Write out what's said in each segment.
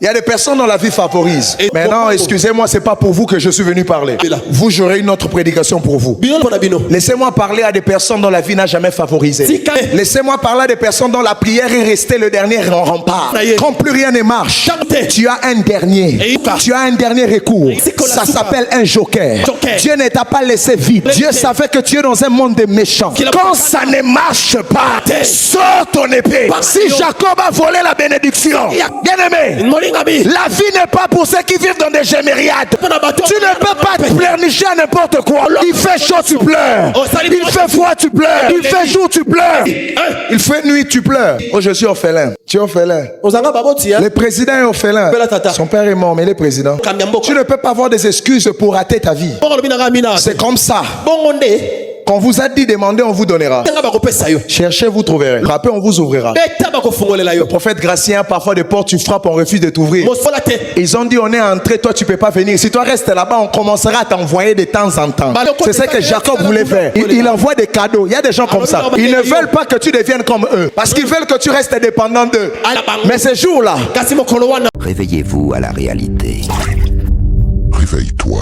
Il y a des personnes dont la vie favorise. Mais non, excusez-moi, c'est pas pour vous que je suis venu parler. Vous, j'aurai une autre prédication pour vous. Laissez-moi parler à des personnes dont la vie n'a jamais favorisé. Laissez-moi parler à des personnes dont la prière est restée le dernier rempart. Quand plus rien ne marche, tu as un dernier. Tu as un dernier recours. Ça s'appelle un joker. Dieu ne t'a pas laissé vide. Dieu savait que tu es dans un monde de méchants. Quand ça ne marche pas, sors ton épée. Si Jacob a volé la bénédiction, bien-aimé, la vie n'est pas pour ceux qui vivent dans des gémériades. Tu ne peux pas te pleurnicher à n'importe quoi. Il fait chaud, tu pleures. Il fait froid, tu pleures. Il fait jour, tu pleures. Il fait nuit, tu pleures. Oh, je suis orphelin. Tu es orphelin. Le président est orphelin. Son père est mort, mais il est président. Tu ne peux pas avoir des excuses pour rater ta vie. C'est comme ça. Quand vous a dit demander, on vous donnera. Cherchez, vous trouverez. Frappez, on vous ouvrira. Le prophète Gratien, parfois des portes, tu frappes, on refuse de t'ouvrir. Ils ont dit on est entré, toi tu peux pas venir. Si toi restes là-bas, on commencera à t'envoyer de temps en temps. C'est ce que Jacob voulait faire. Il envoie des cadeaux. Il y a des gens comme ça. Ils ne veulent pas que tu deviennes comme eux. Parce qu'ils veulent que tu restes dépendant d'eux. Mais ces jours-là, réveillez-vous à la réalité. Réveille-toi.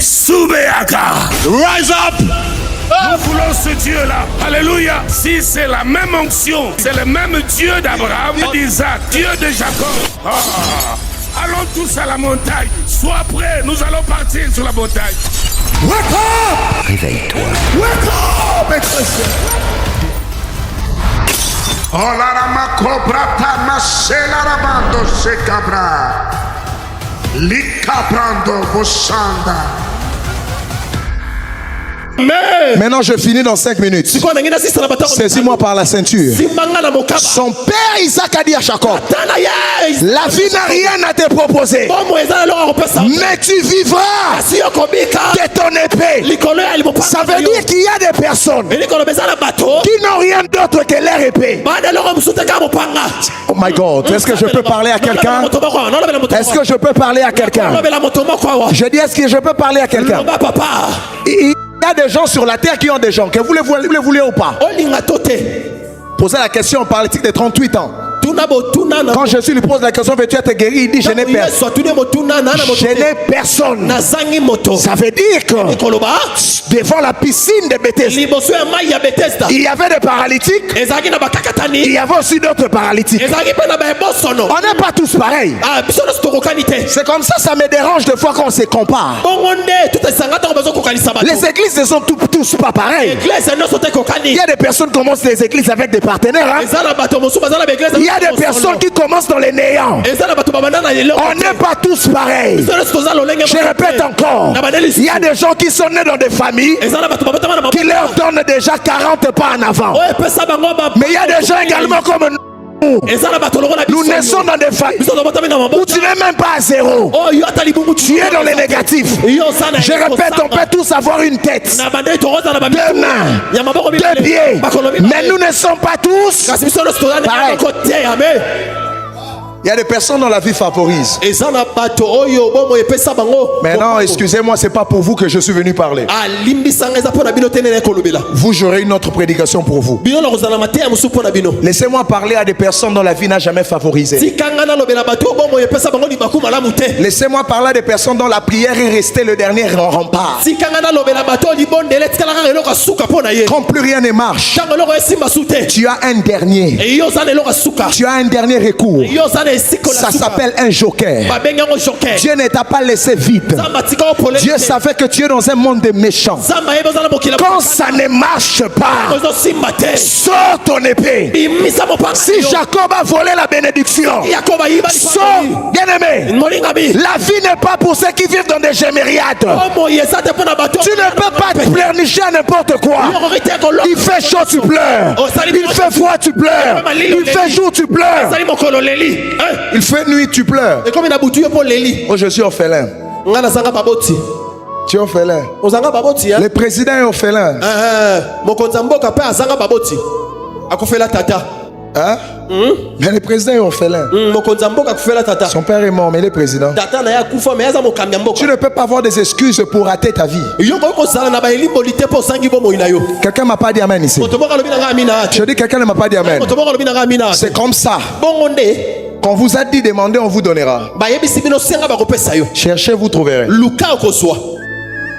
Soubeaka, rise up. Nous voulons ce Dieu-là. Alléluia. Si c'est la même onction, c'est le même Dieu d'Abraham, d'Isaac, Dieu de Jacob. Allons tous à la montagne. Sois prêts, nous allons partir sur la montagne. Wake up! Réveille-toi. Wake up! Oh la rama cobra tama se la rabando se cabra. Licabrando vosanda. Maintenant je finis dans 5 minutes. Saisis-moi par la ceinture. Son père Isaac a dit à Jacob, la vie n'a rien à te proposer, mais tu vivras de ton épée. Ça veut dire qu'il y a des personnes qui n'ont rien d'autre que leur épée. Oh my God, est-ce que je peux parler à quelqu'un? Est-ce que je peux parler à quelqu'un? Je dis, est-ce que je peux parler à quelqu'un? Il y a des gens sur la terre qui ont des gens. Que vous les voulez ou pas? Posez la question en politique de 38 ans. Quand Jésus lui pose la question, veux-tu être guéri? Il dit, je n'ai personne. Je n'ai personne. Ça veut dire que devant la piscine de Bethesda, il y avait des paralytiques. Il y avait aussi d'autres paralytiques. On n'est pas tous pareils. C'est comme ça, ça me dérange des fois quand on se compare. Les églises ne sont tous pas pareilles. Il y a des personnes qui commencent les églises avec des partenaires. Il y a des personnes qui commencent dans les néants. On n'est pas tous pareils. Je répète encore, il y a des gens qui sont nés dans des familles qui leur donnent déjà 40 pas en avant. Mais il y a des gens également comme nous. Nous naissons dans des familles où tu n'es même pas à zéro. Tu es dans les négatifs. Je répète, on peut tous avoir une tête, 2 mains, 2 pieds, mais nous ne sommes pas tous pareils. Il y a des personnes dont la vie favorise. Mais non, excusez-moi, c'est pas pour vous que je suis venu parler. Vous, j'aurai une autre prédication pour vous. Laissez-moi parler à des personnes dont la vie n'a jamais favorisé. Laissez-moi parler à des personnes dont la prière est restée le dernier rempart. Quand plus rien ne marche, tu as un dernier. Tu as un dernier recours. Ça s'appelle un joker. Dieu ne t'a pas laissé vide. Dieu savait que tu es dans un monde de méchants. Quand ça ne marche pas, sors ton épée. Si Jacob a volé la bénédiction, sors, bien-aimé. La vie n'est pas pour ceux qui vivent dans des gémériades. Tu ne peux pas te pleurnicher à n'importe quoi. Il fait chaud, tu pleures. Il fait froid, tu pleures. Il fait jour, tu pleures. Il fait nuit, tu pleures. Oh, je suis orphelin. Tu es orphelin. Le président est orphelin. Hein? Mais le président est orphelin. Son père est mort, mais il est président. Tu ne peux pas avoir des excuses pour rater ta vie. Quelqu'un m'a pas dit amen ici. Je dis quelqu'un ne m'a pas dit amen. C'est comme ça. Quand vous a dit demander, on vous donnera. Cherchez, vous trouverez.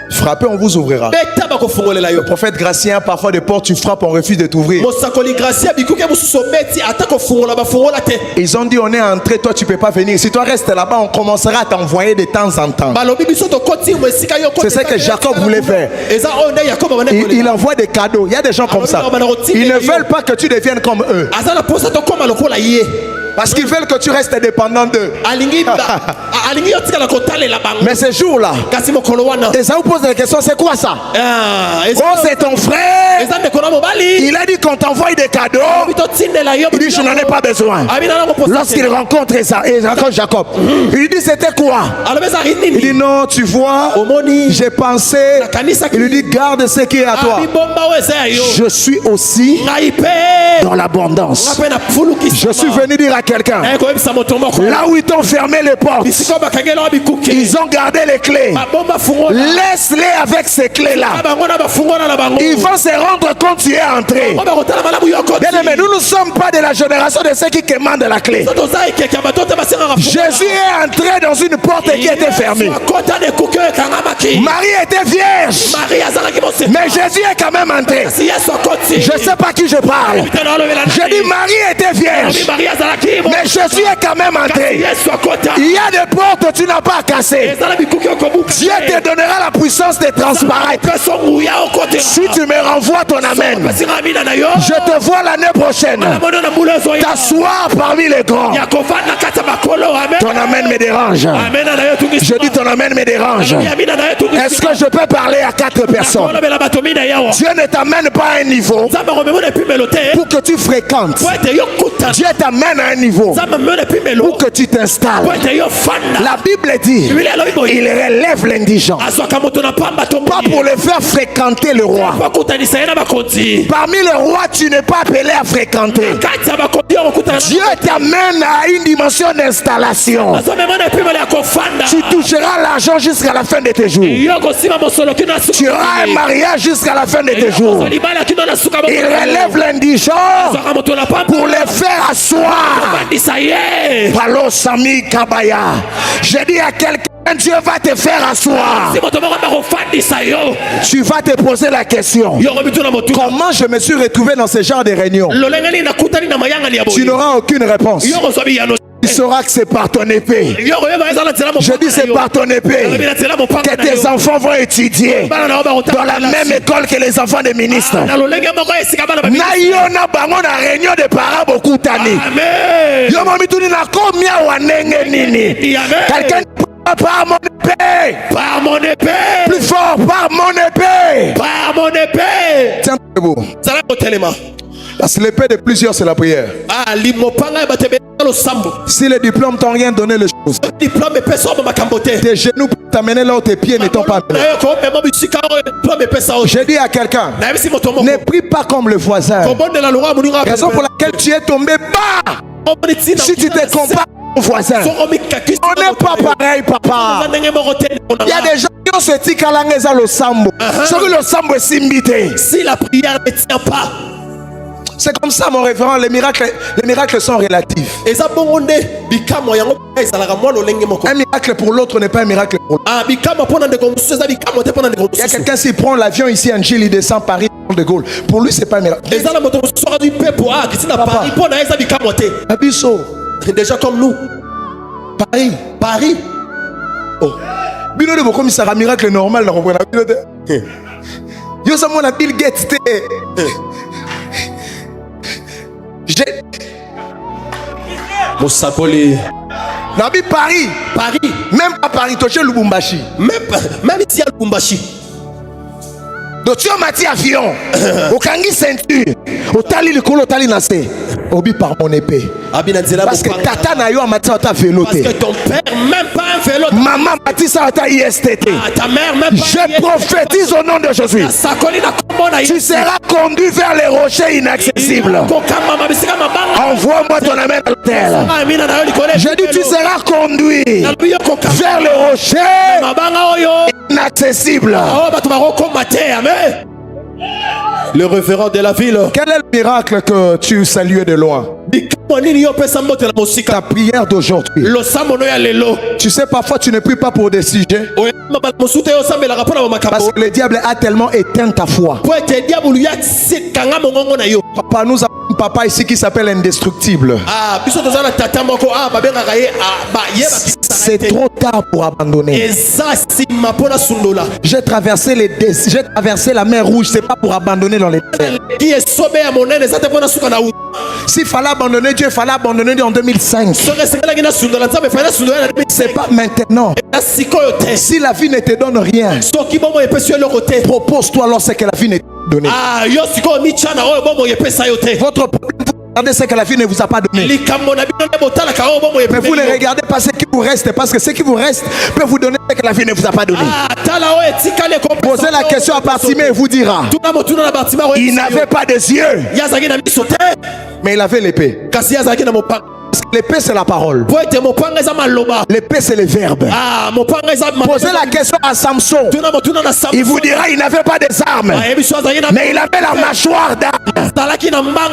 Frappez, on vous ouvrira. Le prophète Gratien, parfois des portes, tu frappes, on refuse de t'ouvrir. Ils ont dit on est entré, toi tu peux pas venir. Si toi restes là-bas, on commencera à t'envoyer de temps en temps. C'est ce que Jacob voulait faire. Il envoie des cadeaux. Il y a des gens comme ça. Ils ne veulent pas que tu deviennes comme eux. Parce qu'ils veulent que tu restes dépendant d'eux. Mais ce jour-là, et ça vous pose la question, c'est quoi ça? Oh, c'est ton frère. Il a dit qu'on t'envoie des cadeaux. Il dit je n'en ai pas besoin. Lorsqu'il rencontre Jacob, il lui dit c'était quoi? Il dit non, tu vois, j'ai pensé. Il lui dit garde ce qui est à toi. Je suis aussi dans l'abondance. Je suis venu dire à quelqu'un, là où ils t'ont fermé les portes, ils ont gardé les clés. Laisse-les avec ces clés-là. Ils vont se rendre compte tu es entré. Bien aimé, nous ne sommes pas de la génération de ceux qui commandent la clé. Jésus est entré dans une porte qui était fermée. Marie était vierge, mais Jésus est quand même entré. Je ne sais pas qui je parle. Je dis Marie était vierge, mais Jésus est quand même entré. Il y a des portes que tu n'as pas à casser. Dieu te donnera la puissance de transparaître. Si tu me renvoies ton amen, je te vois l'année prochaine t'asseoir parmi les grands. Ton amen me dérange. Je dis ton amen me dérange. Est-ce que je peux parler à 4 personnes? Dieu ne t'amène pas à un niveau pour que tu fréquentes. Dieu t'amène à un niveau pour que tu t'installes. La Bible dit il relève l'indigent, pas pour le faire fréquenter le roi. Parmi les rois, tu n'es pas appelé à fréquenter. Dieu t'amène à une dimension d'installation. Tu toucheras l'argent jusqu'à la fin de tes jours. Tu auras un mariage jusqu'à la fin de tes jours. Il relève l'indigent pour le faire asseoir. Palo Sami Kabaya. Je dis à quelqu'un, Dieu va te faire asseoir. Tu vas te poser la question, comment je me suis retrouvé dans ce genre de réunion? Tu n'auras aucune réponse. Tu sauras que c'est par ton épée. Je dis c'est par ton épée que tes enfants vont étudier dans la même école que les enfants des ministres. Naïona bango na réunion de parents beaucoup d'années. Yo mami tu na combien wa nenge nini? Quelqu'un par mon épée. Par mon épée. Plus fort, par mon épée. Par mon épée. Tiens debout. Parce que l'épée de plusieurs c'est la prière. Si les diplômes t'ont rien donné, les choses. Tes genoux pour t'amener là où tes pieds ne t'ont pas amené. J'ai dit à quelqu'un, ne prie pas comme le voisin. Raison pour laquelle tu es tombé bas. Si tu te compares au voisin, on n'est pas pareil, papa. Il y a des gens qui ont ce tic à l'angéza le sambo. Le sambo est simbité. Si la prière ne tient pas. C'est comme ça mon révérend, les miracles sont relatifs. Un miracle pour l'autre n'est pas un miracle pour l'autre. Il y a quelqu'un qui prend l'avion ici en Chine, il descend Paris de Gaulle. Pour lui c'est pas un miracle. Abisso. Déjà comme nous. Paris. Oh. Bino de beaucoup ça un miracle normal dans le Yo ça mon Bill Gates. Nabi Paris. Même pas Paris, Toché Lubumbashi. Même ici à Lubumbashi. Donc tu as mati avion. Au kangi ceinture. Au tali le colo tali nassé. Obi par mon épée. Parce que tata na yo mati à ta véloté. Parce que ton père même pas un vélo. Maman mati ça à ta ISTT. Ta mère même pas. Je prophétise au nom de Jésus. Tu seras conduit vers les rochers inaccessibles. Envoie-moi ton amène à l'hôtel. Je dis tu seras conduit vers les rochers inaccessibles. Le référent de la ville. Quel est le miracle que tu saluais de loin? Ta prière d'aujourd'hui. Tu sais, parfois tu ne pries pas pour des sujets. Parce que le diable a tellement éteint ta foi. Papa, nous avons un papa ici qui s'appelle indestructible. C'est trop tard pour abandonner. J'ai traversé la mer Rouge, c'est pas pour abandonner dans les terres. S'il fallait abandonner Dieu, il fallait abandonner en 2005. C'est pas maintenant. Si la vie ne te donne rien, propose-toi alors ce que la vie ne te donne. Votre problème, regardez ce que la vie ne vous a pas donné. Mais vous ne regardez pas ce qui vous reste, parce que ce qui vous reste peut vous donner ce que la vie ne vous a pas donné. Posez la question à Bartimée et vous dira: il n'avait pas de yeux, mais il avait l'épée. L'épée c'est la parole. L'épée c'est le verbe. Posez la question à Samson. Il vous dira: il n'avait pas des armes, mais il avait la mâchoire d'armes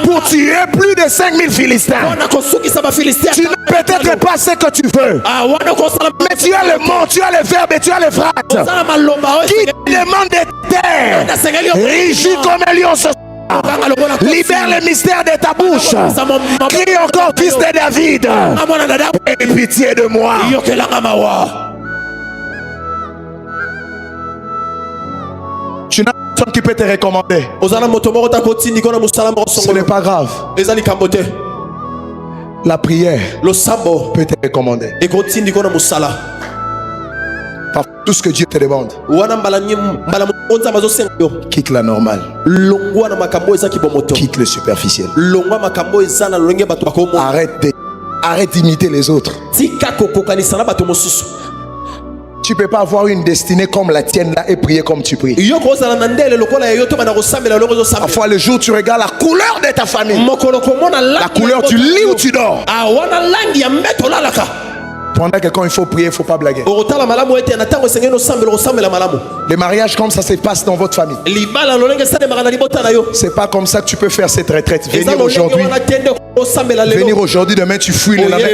pour tuer plus de 5000 Philistins. Tu n'as peut-être pas ce que tu veux, mais tu as le mot, tu as le verbe et tu as les phrases qui demandent des terres. Rugis comme un lion ce soir. Libère le mystère de ta bouche. Crie encore: fils de David, aie pitié de moi. Tu n'as personne qui peut te recommander. Ce n'est pas grave. La prière peut te recommander. Tout ce que Dieu te demande, quitte la normale, quitte le superficiel. Arrête d'imiter les autres. Tu ne peux pas avoir une destinée comme la tienne là et prier comme tu pries. Parfois le jour tu regardes la couleur de ta famille, la couleur du lit où tu dors. Pendant que quand il faut prier, il ne faut pas blaguer. Les mariages comme ça se passe dans votre famille. C'est pas comme ça que tu peux faire cette retraite. Venir aujourd'hui, demain tu fuis le lendemain.